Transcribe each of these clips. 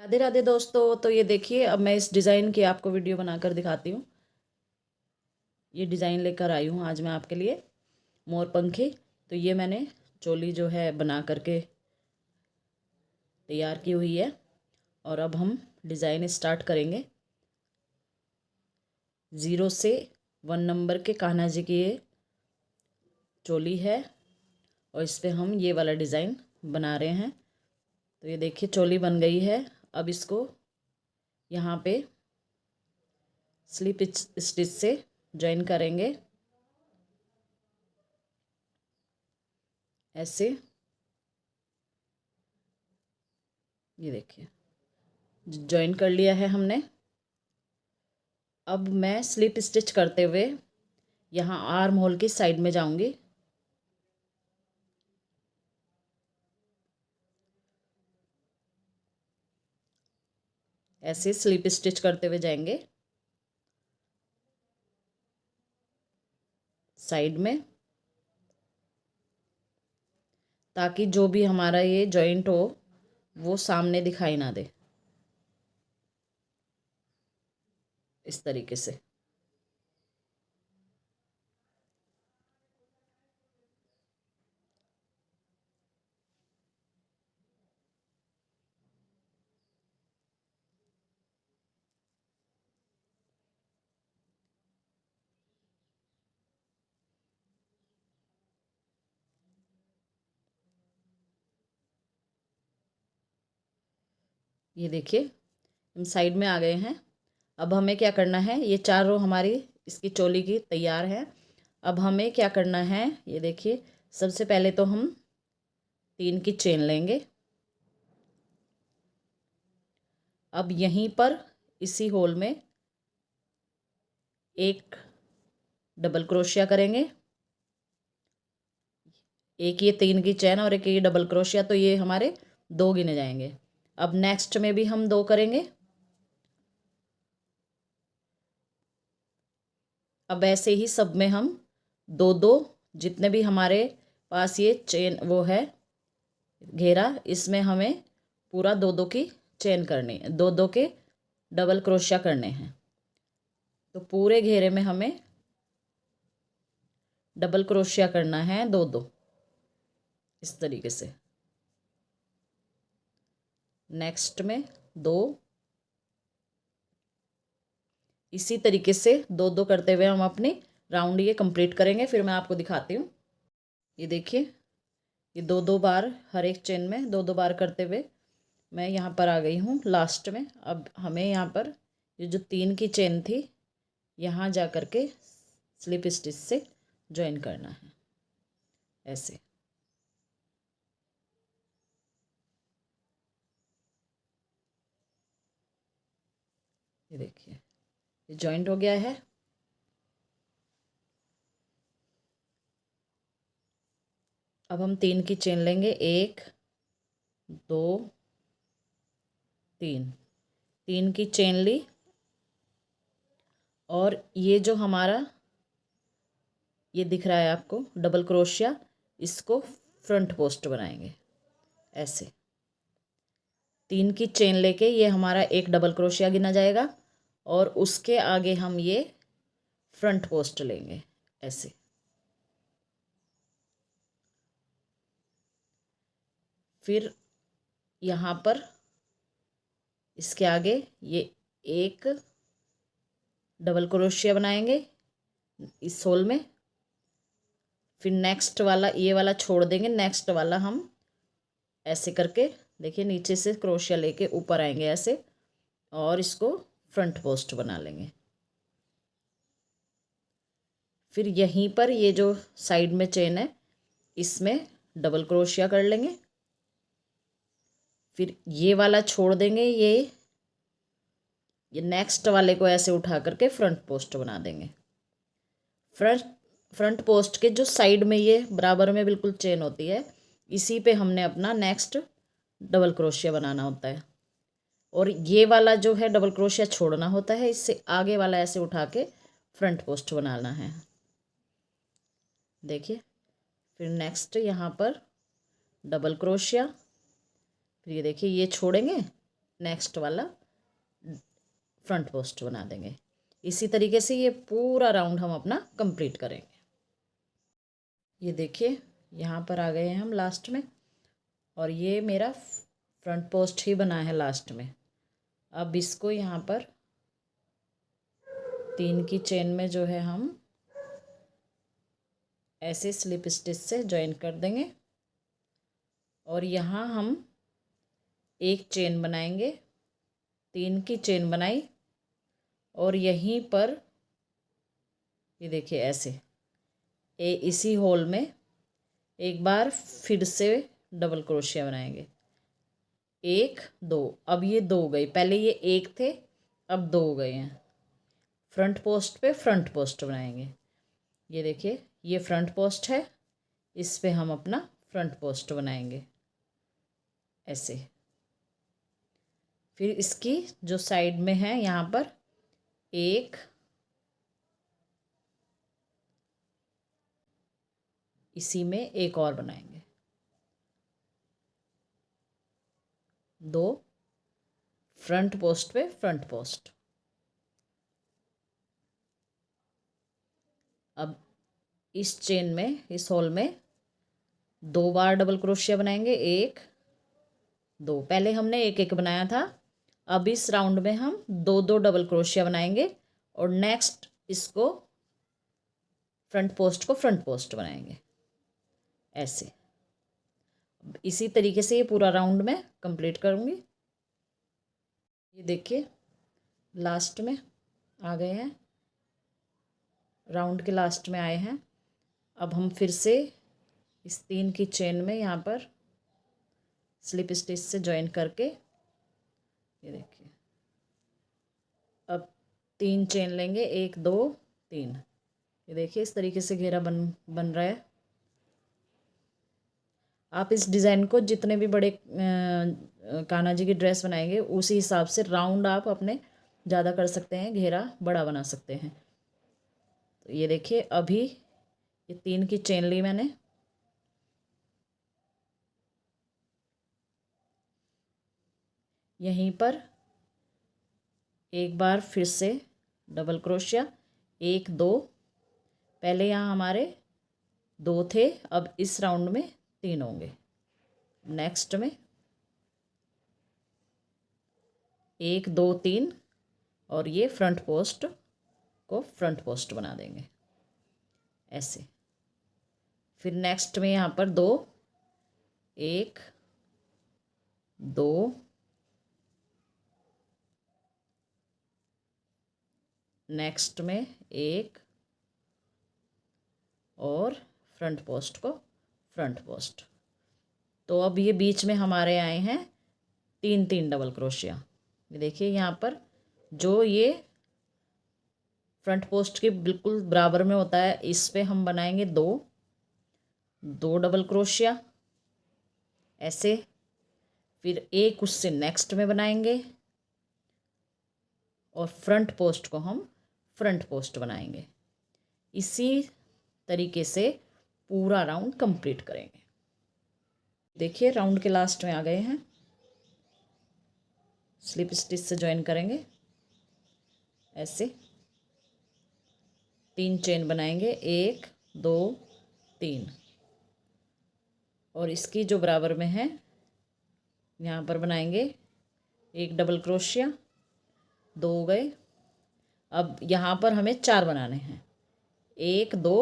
राधे राधे दोस्तों। तो ये देखिए, अब मैं इस डिज़ाइन की आपको वीडियो बनाकर दिखाती हूँ। ये डिज़ाइन लेकर आई हूँ आज मैं आपके लिए, मोर पंखी। तो ये मैंने चोली जो है बना करके तैयार की हुई है और अब हम डिज़ाइन स्टार्ट करेंगे। 0 से 1 नंबर के कान्हा जी की ये चोली है और इस पर हम ये वाला डिज़ाइन बना रहे हैं। तो ये देखिए, चोली बन गई है। अब इसको यहाँ पे स्लिप स्टिच से जॉइन करेंगे ऐसे। ये देखिए, जॉइन कर लिया है हमने। अब मैं स्लिप स्टिच करते हुए यहाँ आर्म होल की साइड में जाऊंगी। ऐसे स्लिप स्टिच करते हुए जाएंगे साइड में, ताकि जो भी हमारा ये जॉइंट हो वो सामने दिखाई ना दे, इस तरीके से। ये देखिए, हम साइड में आ गए हैं। अब हमें क्या करना है, ये 4 रो हमारी इसकी चोली की तैयार है। अब हमें क्या करना है, ये देखिए, सबसे पहले तो हम 3 की चेन लेंगे। अब यहीं पर इसी होल में एक डबल क्रोशिया करेंगे। एक ये 3 की चेन और एक ये डबल क्रोशिया, तो ये हमारे 2 गिने जाएंगे। अब नेक्स्ट में भी हम 2 करेंगे। अब ऐसे ही सब में हम 2-2, जितने भी हमारे पास ये चेन वो है घेरा, इसमें हमें पूरा 2-2 की चेन करनी है, 2-2 के डबल क्रोशिया करने हैं। तो पूरे घेरे में हमें डबल क्रोशिया करना है 2-2, इस तरीके से। नेक्स्ट में 2, इसी तरीके से 2-2 करते हुए हम अपनी राउंड ये कंप्लीट करेंगे। फिर मैं आपको दिखाती हूँ। ये देखिए, ये 2-2 बार हर एक चेन में 2-2 बार करते हुए मैं यहाँ पर आ गई हूँ लास्ट में। अब हमें यहाँ पर ये जो 3 की चेन थी, यहाँ जा कर के स्लिप स्टिच से ज्वाइन करना है ऐसे। ये देखिए, ये जॉइंट हो गया है। अब हम 3 की चेन लेंगे, 1 2 3। 3 की चेन ली और ये जो हमारा ये दिख रहा है आपको डबल क्रोशिया, इसको फ्रंट पोस्ट बनाएंगे ऐसे। 3 की चेन लेके ये हमारा एक डबल क्रोशिया गिना जाएगा और उसके आगे हम ये फ्रंट पोस्ट लेंगे ऐसे। फिर यहाँ पर इसके आगे ये एक डबल क्रोशिया बनाएंगे इस होल में। फिर नेक्स्ट वाला ये वाला छोड़ देंगे, नेक्स्ट वाला हम ऐसे करके देखिए नीचे से क्रोशिया लेके ऊपर आएंगे ऐसे और इसको फ्रंट पोस्ट बना लेंगे। फिर यहीं पर ये जो साइड में चेन है इसमें डबल क्रोशिया कर लेंगे। फिर ये वाला छोड़ देंगे, ये नेक्स्ट वाले को ऐसे उठा करके फ्रंट पोस्ट बना देंगे। फ्रंट पोस्ट के जो साइड में ये बराबर में बिल्कुल चेन होती है, इसी पे हमने अपना नेक्स्ट डबल क्रोशिया बनाना होता है। और ये वाला जो है डबल क्रोशिया छोड़ना होता है, इससे आगे वाला ऐसे उठा के फ्रंट पोस्ट बनाना है। देखिए, फिर नेक्स्ट यहाँ पर डबल क्रोशिया। फिर ये देखिए, ये छोड़ेंगे, नेक्स्ट वाला फ्रंट पोस्ट बना देंगे। इसी तरीके से ये पूरा राउंड हम अपना कंप्लीट करेंगे। ये देखिए यहाँ पर आ गए हैं हम लास्ट में, और ये मेरा फ्रंट पोस्ट ही बना है लास्ट में। अब इसको यहाँ पर 3 की चेन में जो है हम ऐसे स्लिप स्टिच से ज्वाइन कर देंगे, और यहाँ हम एक चेन बनाएंगे, 3 की चेन बनाई, और यहीं पर ये देखिए ऐसे इसी होल में एक बार फिर से डबल क्रोशिया बनाएंगे, 1 2। अब ये 2 गए, पहले ये 1 थे, अब 2 गए हैं। फ्रंट पोस्ट पे फ्रंट पोस्ट बनाएंगे। ये देखिए ये फ्रंट पोस्ट है, इस पे हम अपना फ्रंट पोस्ट बनाएंगे ऐसे। फिर इसकी जो साइड में है यहाँ पर 1, इसी में एक और बनाएंगे, 2 फ्रंट पोस्ट पे फ्रंट पोस्ट। अब इस चेन में, इस होल में 2 बार डबल क्रोशिया बनाएंगे, 1 2। पहले हमने 1 1 बनाया था, अब इस राउंड में हम 2 2 डबल क्रोशिया बनाएंगे, और नेक्स्ट इसको फ्रंट पोस्ट को फ्रंट पोस्ट बनाएंगे ऐसे। इसी तरीके से ये पूरा राउंड में कंप्लीट करूँगी। ये देखिए लास्ट में आ गए हैं, राउंड के लास्ट में आए हैं। अब हम फिर से इस 3 की चेन में यहाँ पर स्लिप स्टिच से ज्वाइन करके, ये देखिए अब 3 चेन लेंगे, 1 2 3। ये देखिए इस तरीके से घेरा बन रहा है। आप इस डिज़ाइन को जितने भी बड़े कान्हा जी की ड्रेस बनाएंगे उसी हिसाब से राउंड आप अपने ज़्यादा कर सकते हैं, घेरा बड़ा बना सकते हैं। तो ये देखिए अभी ये 3 की चेन ली मैंने, यहीं पर एक बार फिर से डबल क्रोशिया, 1 2। पहले यहाँ हमारे 2 थे, अब इस राउंड में 3 होंगे। नेक्स्ट में 1 2 3, और ये फ्रंट पोस्ट को फ्रंट पोस्ट बना देंगे ऐसे। फिर नेक्स्ट में यहाँ पर 2 1 2, नेक्स्ट में 1, और फ्रंट पोस्ट को फ्रंट पोस्ट। तो अब ये बीच में हमारे आए हैं 3 3 डबल क्रोशिया। ये देखिए यहाँ पर जो ये फ्रंट पोस्ट के बिल्कुल बराबर में होता है, इस पे हम बनाएंगे 2 2 डबल क्रोशिया ऐसे। फिर एक उससे नेक्स्ट में बनाएंगे, और फ्रंट पोस्ट को हम फ्रंट पोस्ट बनाएंगे। इसी तरीके से पूरा राउंड कंप्लीट करेंगे। देखिए राउंड के लास्ट में आ गए हैं, स्लिप स्टिच से ज्वाइन करेंगे ऐसे, 3 चेन बनाएंगे, 1 2 3, और इसकी जो बराबर में है यहाँ पर बनाएंगे 1 डबल क्रोशिया, 2 गए। अब यहाँ पर हमें 4 बनाने हैं, 1 2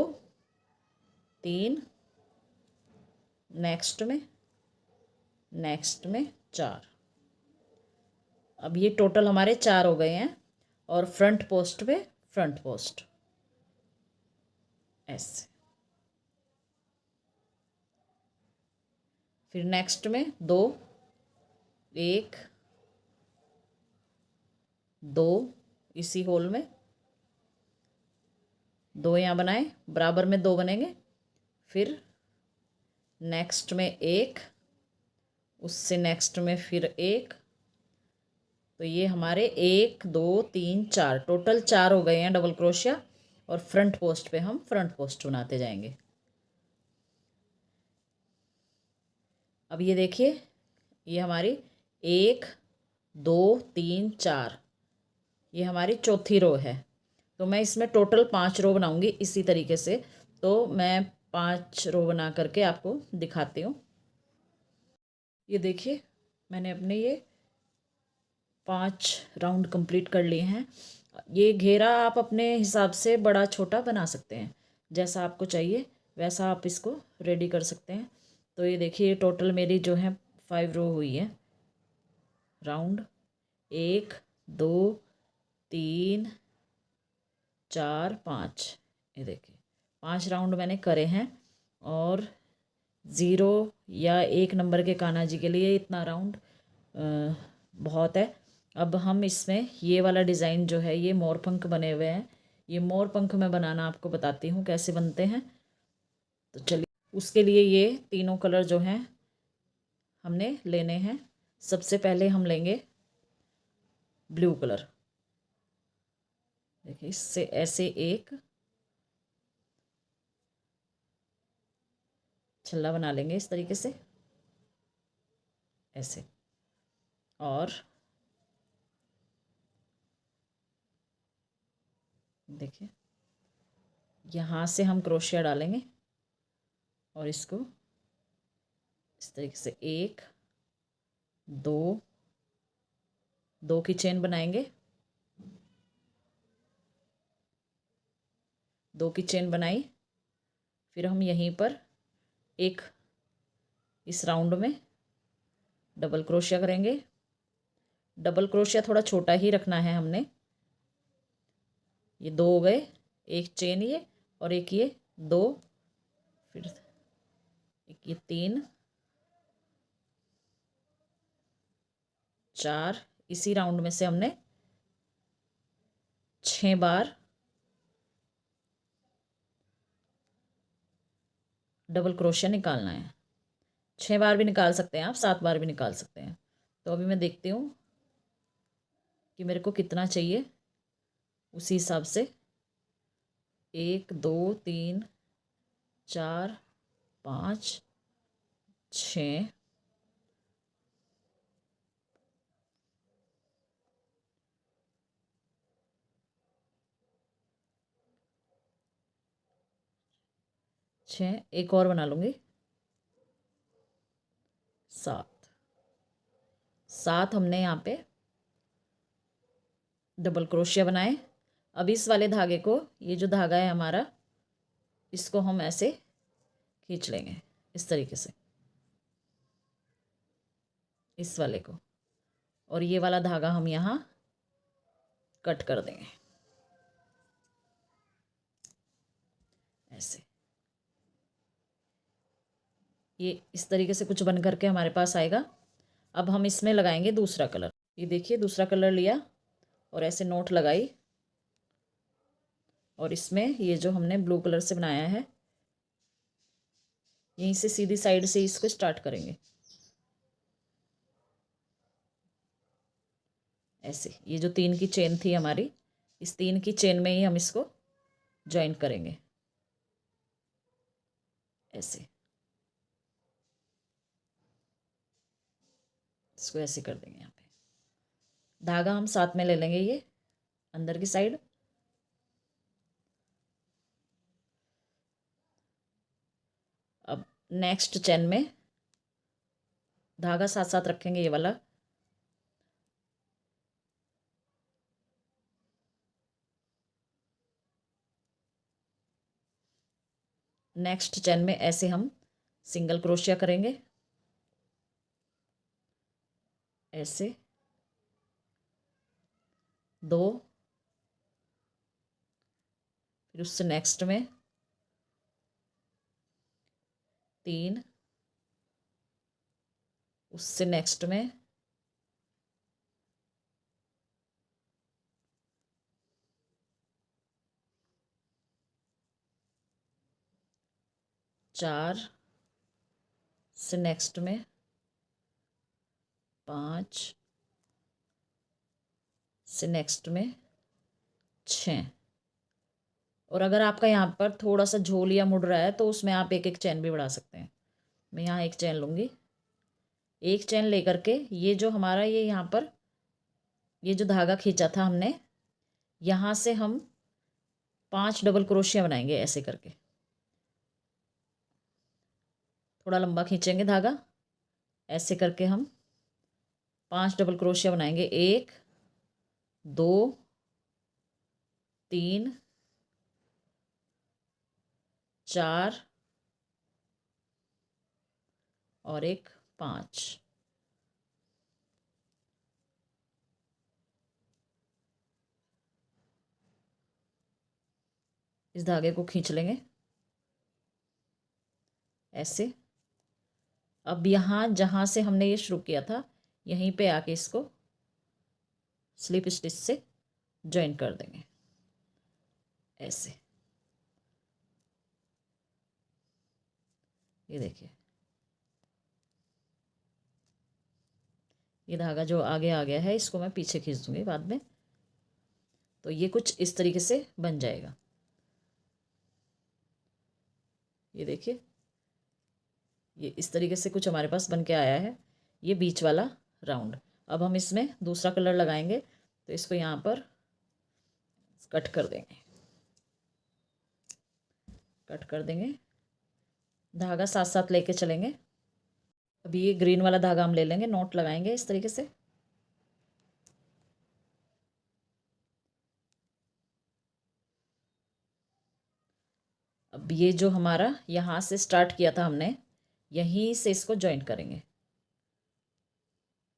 3, नेक्स्ट में 4। अब ये टोटल हमारे 4 हो गए हैं, और फ्रंट पोस्ट पे फ्रंट पोस्ट ऐसे। फिर नेक्स्ट में 2 1 2, इसी होल में 2 यहाँ बनाए, बराबर में 2 बनेंगे। फिर नेक्स्ट में 1, उससे नेक्स्ट में फिर 1। तो ये हमारे 1 2 3 4 टोटल 4 हो गए हैं डबल क्रोशिया, और फ्रंट पोस्ट पे हम फ्रंट पोस्ट बनाते जाएंगे। अब ये देखिए ये हमारी 1 2 3 4, ये हमारी चौथी रो है। तो मैं इसमें टोटल 5 रो बनाऊंगी इसी तरीके से। तो मैं 5 रो बना करके आपको दिखाती हूँ। ये देखिए, मैंने अपने ये 5 राउंड कंप्लीट कर लिए हैं। ये घेरा आप अपने हिसाब से बड़ा छोटा बना सकते हैं, जैसा आपको चाहिए वैसा आप इसको रेडी कर सकते हैं। तो ये देखिए, टोटल मेरी जो है 5 रो हुई है राउंड। 1 2 3 4 5, ये देखिए 5 राउंड मैंने करे हैं। और 0 या 1 नंबर के कान्हा जी के लिए इतना राउंड बहुत है। अब हम इसमें ये वाला डिज़ाइन जो है, ये मोर पंख बने हुए हैं, ये मोर पंख मैं बनाना आपको बताती हूँ कैसे बनते हैं। तो चलिए, उसके लिए ये तीनों कलर जो हैं हमने लेने हैं। सबसे पहले हम लेंगे ब्लू कलर। देखिए, इससे ऐसे एक छल्ला बना लेंगे इस तरीके से, ऐसे। और देखिए, यहाँ से हम क्रोशिया डालेंगे और इसको इस तरीके से 1 2 2 की चेन बनाएंगे। 2 की चेन बनाई, फिर हम यहीं पर एक इस राउंड में डबल क्रोशिया करेंगे। डबल क्रोशिया थोड़ा छोटा ही रखना है हमने। ये 2 हो गए, एक चेन ये और एक ये 2, फिर एक ये 3 4, इसी राउंड में से हमने 6 बार डबल क्रोशिया निकालना है। 6 बार भी निकाल सकते हैं आप, 7 बार भी निकाल सकते हैं। तो अभी मैं देखती हूँ कि मेरे को कितना चाहिए, उसी हिसाब से 1 2 3 4 5 6 6, एक और बना लूँगी 7। 7 हमने यहाँ पे डबल क्रोशिया बनाए। अब इस वाले धागे को, ये जो धागा है हमारा, इसको हम ऐसे खींच लेंगे इस तरीके से, इस वाले को। और ये वाला धागा हम यहाँ कट कर देंगे ऐसे। ये इस तरीके से कुछ बन करके हमारे पास आएगा। अब हम इसमें लगाएंगे दूसरा कलर। ये देखिए, दूसरा कलर लिया और ऐसे नोट लगाई, और इसमें ये जो हमने ब्लू कलर से बनाया है, यहीं से सीधी साइड से इसको स्टार्ट करेंगे ऐसे। ये जो 3 की चेन थी हमारी, इस 3 की चेन में ही हम इसको ज्वाइन करेंगे ऐसे। इसको ऐसे कर देंगे। यहाँ पे धागा हम साथ में ले लेंगे, ये अंदर की साइड। अब नेक्स्ट चेन में धागा साथ साथ रखेंगे, ये वाला। नेक्स्ट चेन में ऐसे हम सिंगल क्रोशिया करेंगे ऐसे, 2, फिर उससे नेक्स्ट में 3, उससे नेक्स्ट में 4, से नेक्स्ट में 5, से नेक्स्ट में 6। और अगर आपका यहाँ पर थोड़ा सा झोल या मुड़ रहा है तो उसमें आप एक एक चैन भी बढ़ा सकते हैं। मैं यहाँ एक चैन लूँगी। एक चैन लेकर के ये जो हमारा ये यहाँ पर ये जो धागा खींचा था हमने, यहाँ से हम 5 डबल क्रोशिया बनाएंगे ऐसे करके। थोड़ा लंबा खींचेंगे धागा, ऐसे करके हम 5 डबल क्रोशिया बनाएंगे। 1 2 3 4 और एक 5। इस धागे को खींच लेंगे ऐसे। अब यहाँ जहाँ से हमने ये शुरू किया था, यहीं पे आके इसको स्लिप स्टिच से ज्वाइन कर देंगे ऐसे। ये देखिए, ये धागा जो आगे आ गया है इसको मैं पीछे खींच दूंगी बाद में। तो ये कुछ इस तरीके से बन जाएगा। ये देखिए, ये इस तरीके से कुछ हमारे पास बन के आया है, ये बीच वाला राउंड। अब हम इसमें दूसरा कलर लगाएंगे, तो इसको यहाँ पर कट कर देंगे, कट कर देंगे। धागा साथ साथ लेके चलेंगे। अभी ये ग्रीन वाला धागा हम ले लेंगे, नॉट लगाएंगे इस तरीके से। अब ये जो हमारा यहाँ से स्टार्ट किया था हमने, यहीं से इसको ज्वाइन करेंगे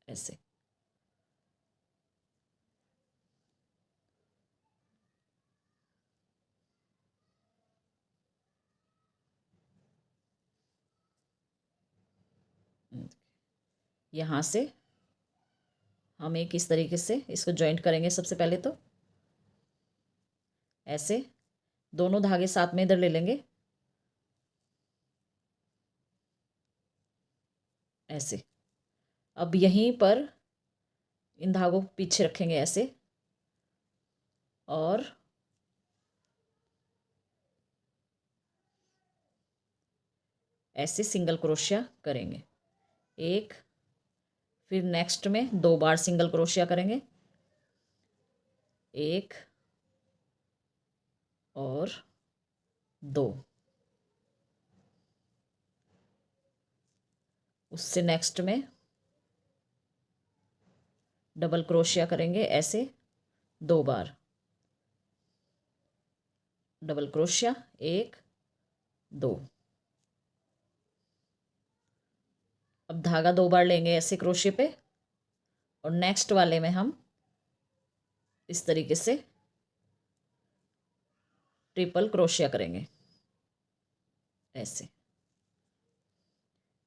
ऐसे। यहाँ से हम एक इस तरीके से इसको ज्वाइंट करेंगे सबसे पहले। तो ऐसे दोनों धागे साथ में इधर ले लेंगे ऐसे। अब यहीं पर इन धागों को पीछे रखेंगे ऐसे, और ऐसे सिंगल क्रोशिया करेंगे एक। फिर नेक्स्ट में 2 बार सिंगल क्रोशिया करेंगे, 1 और 2। उससे नेक्स्ट में डबल क्रोशिया करेंगे ऐसे 2 बार, डबल क्रोशिया 1 2। अब धागा 2 बार लेंगे ऐसे क्रोशिया पे, और नेक्स्ट वाले में हम इस तरीके से ट्रिपल क्रोशिया करेंगे ऐसे।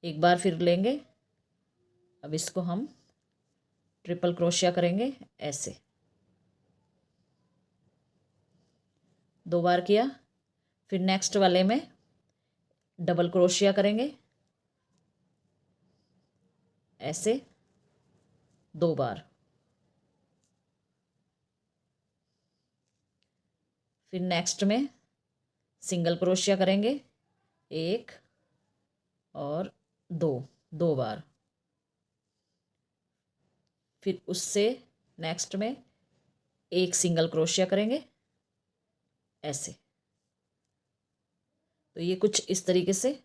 एक बार फिर लेंगे, अब इसको हम ट्रिपल क्रोशिया करेंगे ऐसे। 2 बार किया, फिर नेक्स्ट वाले में डबल क्रोशिया करेंगे ऐसे 2 बार। फिर नेक्स्ट में सिंगल क्रोशिया करेंगे 1 और 2 बार। फिर उससे नेक्स्ट में एक सिंगल क्रोशिया करेंगे ऐसे। तो ये कुछ इस तरीके से।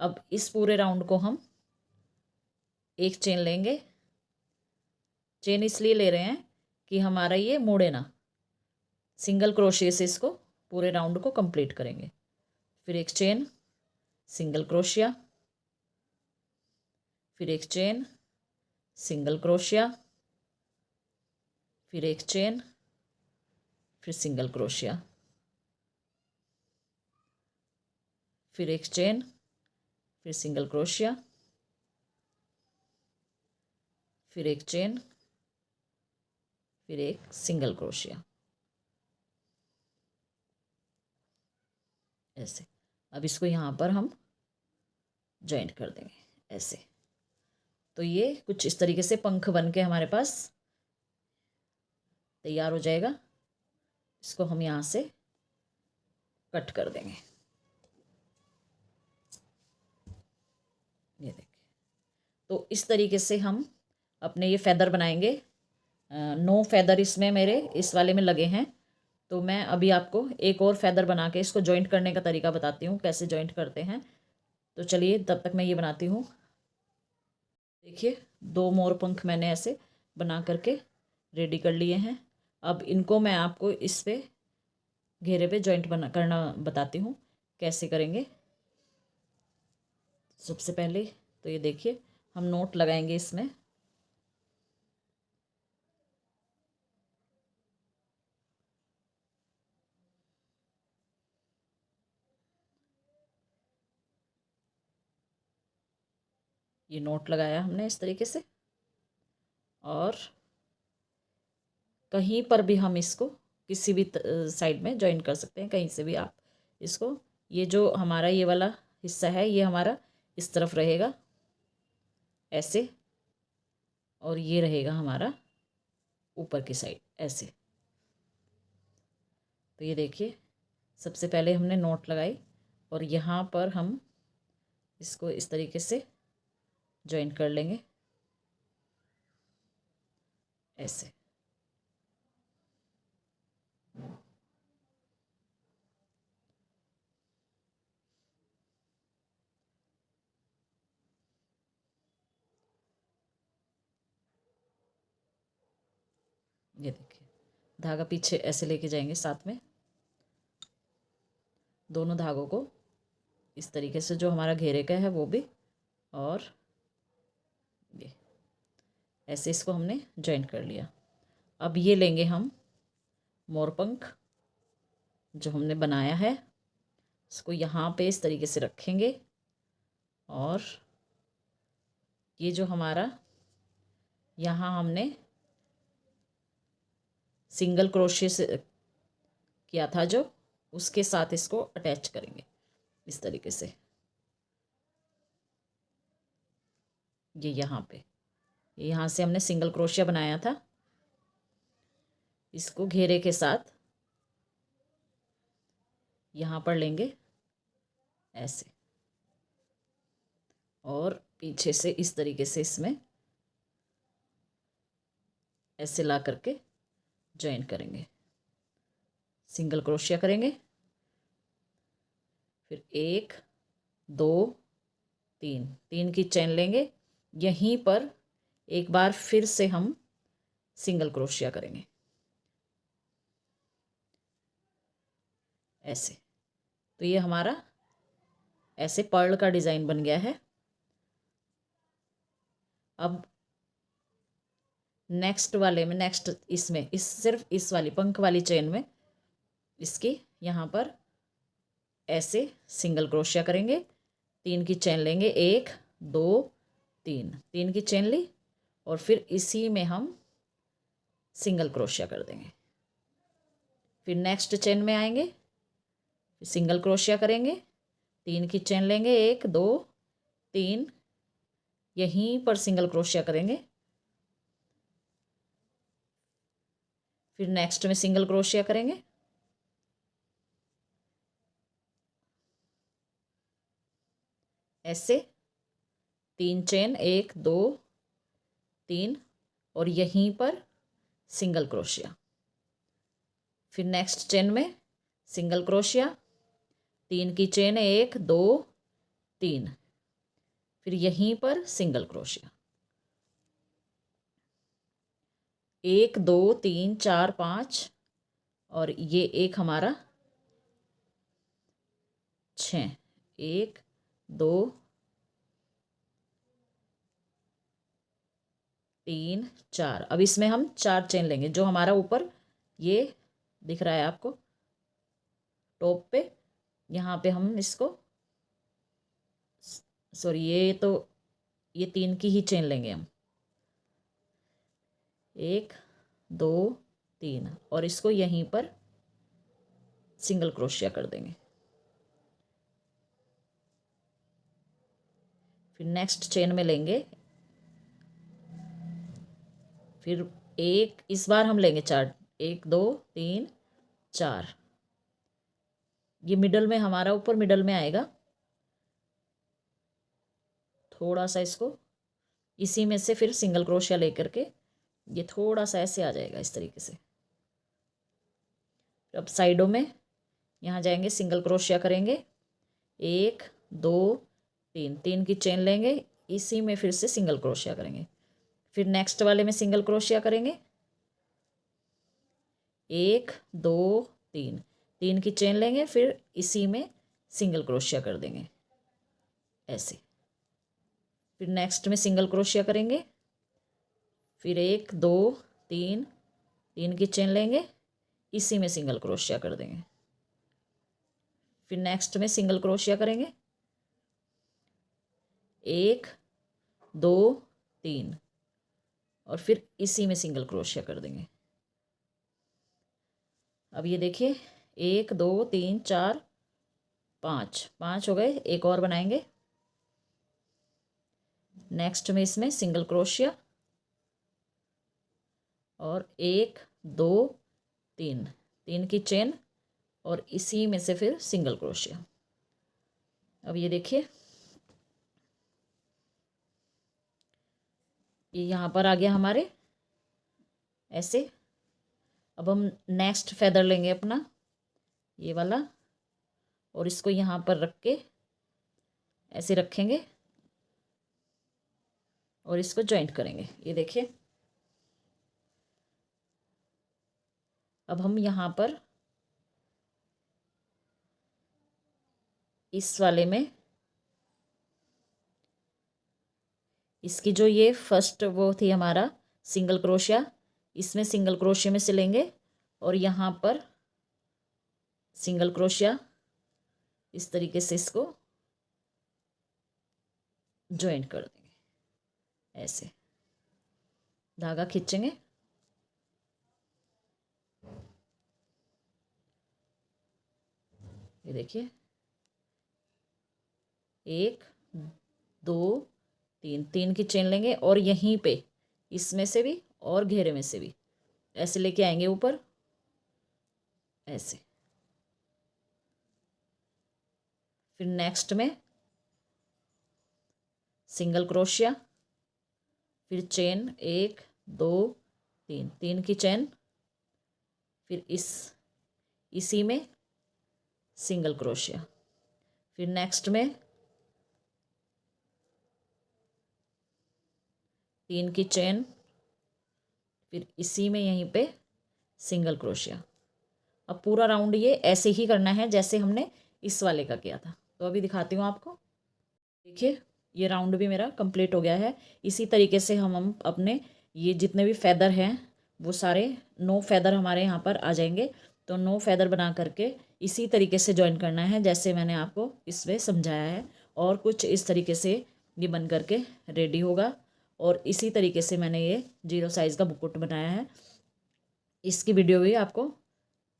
अब इस पूरे राउंड को हम एक चेन लेंगे। चेन इसलिए ले रहे हैं कि हमारा ये मुड़े ना। सिंगल क्रोशिया से इसको पूरे राउंड को कंप्लीट करेंगे। फिर एक चेन, सिंगल क्रोशिया, फिर एक चेन, सिंगल क्रोशिया, फिर एक चेन, फिर सिंगल क्रोशिया, फिर एक चेन, फिर सिंगल क्रोशिया, फिर एक चेन, फिर एक सिंगल क्रोशिया ऐसे। अब इसको यहाँ पर हम ज्वाइंट कर देंगे ऐसे। तो ये कुछ इस तरीके से पंख बन के हमारे पास तैयार हो जाएगा। इसको हम यहाँ से कट कर देंगे। ये देखिए, तो इस तरीके से हम अपने ये फेदर बनाएंगे। 9 फेदर इसमें मेरे इस वाले में लगे हैं। तो मैं अभी आपको एक और फेदर बना के इसको जॉइंट करने का तरीका बताती हूँ, कैसे जॉइंट करते हैं। तो चलिए तब तक मैं ये बनाती हूँ। देखिए 2 मोर पंख मैंने ऐसे बना करके रेडी कर लिए हैं। अब इनको मैं आपको इस पे घेरे पे जॉइंट करना बताती हूँ कैसे करेंगे। सबसे पहले तो ये देखिए हम नोट लगाएंगे इसमें। ये नोट लगाया हमने इस तरीके से, और कहीं पर भी हम इसको किसी भी साइड में जॉइन कर सकते हैं, कहीं से भी आप इसको। ये जो हमारा ये वाला हिस्सा है ये हमारा इस तरफ रहेगा ऐसे, और ये रहेगा हमारा ऊपर की साइड ऐसे। तो ये देखिए सबसे पहले हमने नोट लगाई और यहाँ पर हम इसको इस तरीके से जॉइन कर लेंगे ऐसे। ये देखिए धागा पीछे ऐसे लेके जाएंगे साथ में, दोनों धागों को इस तरीके से, जो हमारा घेरे का है वो भी, और ये ऐसे इसको हमने जॉइन कर लिया। अब ये लेंगे हम मोरपंख जो हमने बनाया है, इसको यहाँ पे इस तरीके से रखेंगे, और ये जो हमारा यहाँ हमने सिंगल क्रोशे से किया था जो, उसके साथ इसको अटैच करेंगे इस तरीके से। ये यहाँ से हमने सिंगल क्रोशिया बनाया था, इसको घेरे के साथ यहाँ पर लेंगे ऐसे, और पीछे से इस तरीके से इसमें ऐसे ला करके जॉइन करेंगे, सिंगल क्रोशिया करेंगे, फिर 1 2 3 की चेन लेंगे, यहीं पर एक बार फिर से हम सिंगल क्रोशिया करेंगे ऐसे। तो ये हमारा ऐसे पर्ल का डिज़ाइन बन गया है। अब नेक्स्ट वाले में, नेक्स्ट इसमें, इस सिर्फ इस वाली पंख वाली चेन में इसकी यहाँ पर ऐसे सिंगल क्रोशिया करेंगे, 3 की चेन लेंगे, 1 2 3 की चेन ली, और फिर इसी में हम सिंगल क्रोशिया कर देंगे। फिर नेक्स्ट चेन में आएंगे, सिंगल क्रोशिया करेंगे, 3 की चेन लेंगे, 1 2 3, यहीं पर सिंगल क्रोशिया करेंगे, फिर नेक्स्ट में सिंगल क्रोशिया करेंगे, ऐसे 3 चेन, 1 2 3, और यहीं पर सिंगल क्रोशिया, फिर नेक्स्ट चेन में सिंगल क्रोशिया, 3 की चेन, 1 2 3, फिर यहीं पर सिंगल क्रोशिया, 1 2 3 4 5, और ये एक हमारा 6, 1 2 3 4। अब इसमें हम 4 चेन लेंगे, जो हमारा ऊपर ये दिख रहा है आपको टॉप पे, यहाँ पे हम इसको, सॉरी ये 3 की ही चेन लेंगे हम, 1 2 3, और इसको यहीं पर सिंगल क्रोशिया कर देंगे। फिर नेक्स्ट चेन में लेंगे, फिर एक, इस बार हम लेंगे 4, 1 2 3 4, ये मिडल में हमारा, ऊपर मिडल में आएगा, थोड़ा सा इसको इसी में से फिर सिंगल क्रोशिया लेकर के ये थोड़ा सा ऐसे आ जाएगा इस तरीके से। अब साइडों में यहाँ जाएंगे, सिंगल क्रोशिया करेंगे, 1 2 3, 3 की चेन लेंगे, इसी में फिर से सिंगल क्रोशिया करेंगे, फिर नेक्स्ट वाले में सिंगल क्रोशिया करेंगे, 1 2 3, 3 की चेन लेंगे, फिर इसी में सिंगल क्रोशिया कर देंगे ऐसे, फिर नेक्स्ट में सिंगल क्रोशिया करेंगे, फिर 1 2 3, 3 की चेन लेंगे, इसी में सिंगल क्रोशिया कर देंगे, फिर नेक्स्ट में सिंगल क्रोशिया करेंगे, 1 2 3, और फिर इसी में सिंगल क्रोशिया कर देंगे। अब ये देखिए 1 2 3 4 5, 5 हो गए, एक और बनाएंगे, नेक्स्ट में इसमें सिंगल क्रोशिया, और 1 2 3, 3 की चेन, और इसी में से फिर सिंगल क्रोशिया। अब ये देखिए ये यहाँ पर आ गया हमारे ऐसे। अब हम नेक्स्ट फेदर लेंगे अपना ये वाला, और इसको यहाँ पर रख के ऐसे रखेंगे और इसको जॉइंट करेंगे। ये देखिए अब हम यहाँ पर इस वाले में इसकी जो ये फर्स्ट वो थी हमारा सिंगल क्रोशिया, इसमें सिंगल क्रोशिया में से लेंगे और यहाँ पर सिंगल क्रोशिया इस तरीके से इसको जॉइंट कर देंगे, ऐसे धागा खींचेंगे, ये देखिए 1 2 3, 3 की चेन लेंगे और यहीं पे इसमें से भी और घेरे में से भी ऐसे लेके आएंगे ऊपर ऐसे, फिर नेक्स्ट में सिंगल क्रोशिया, फिर चेन 1 2 3, 3 की चेन, फिर इसी में सिंगल क्रोशिया, फिर नेक्स्ट में 3 की चेन, फिर इसी में यहीं पे सिंगल क्रोशिया। अब पूरा राउंड ये ऐसे ही करना है जैसे हमने इस वाले का किया था। तो अभी दिखाती हूँ आपको, देखिए ये राउंड भी मेरा कंप्लीट हो गया है। इसी तरीके से हम अपने ये जितने भी फेदर हैं वो सारे 9 फेदर हमारे यहाँ पर आ जाएंगे। तो 9 फेदर बना करके इसी तरीके से ज्वाइन करना है जैसे मैंने आपको इसमें समझाया है, और कुछ इस तरीके से ये बन करके रेडी होगा। और इसी तरीके से मैंने ये 0 साइज़ का मुकुट बनाया है। इसकी वीडियो भी आपको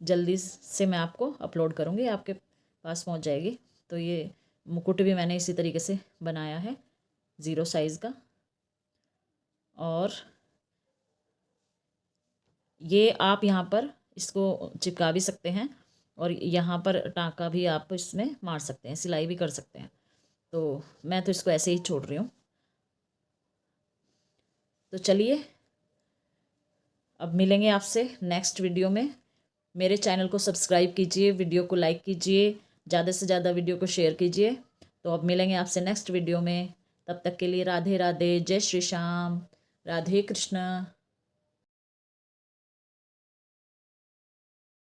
जल्दी से मैं आपको अपलोड करूँगी, आपके पास पहुँच जाएगी। तो ये मुकुट भी मैंने इसी तरीके से बनाया है 0 साइज़ का, और ये आप यहाँ पर इसको चिपका भी सकते हैं और यहाँ पर टाँका भी आप इसमें मार सकते हैं, सिलाई भी कर सकते हैं। तो मैं तो इसको ऐसे ही छोड़ रही हूँ। तो चलिए अब मिलेंगे आपसे नेक्स्ट वीडियो में। मेरे चैनल को सब्सक्राइब कीजिए, वीडियो को लाइक कीजिए, ज़्यादा से ज़्यादा वीडियो को शेयर कीजिए। तो अब मिलेंगे आपसे नेक्स्ट वीडियो में, तब तक के लिए राधे राधे, जय श्री श्याम, राधे कृष्ण।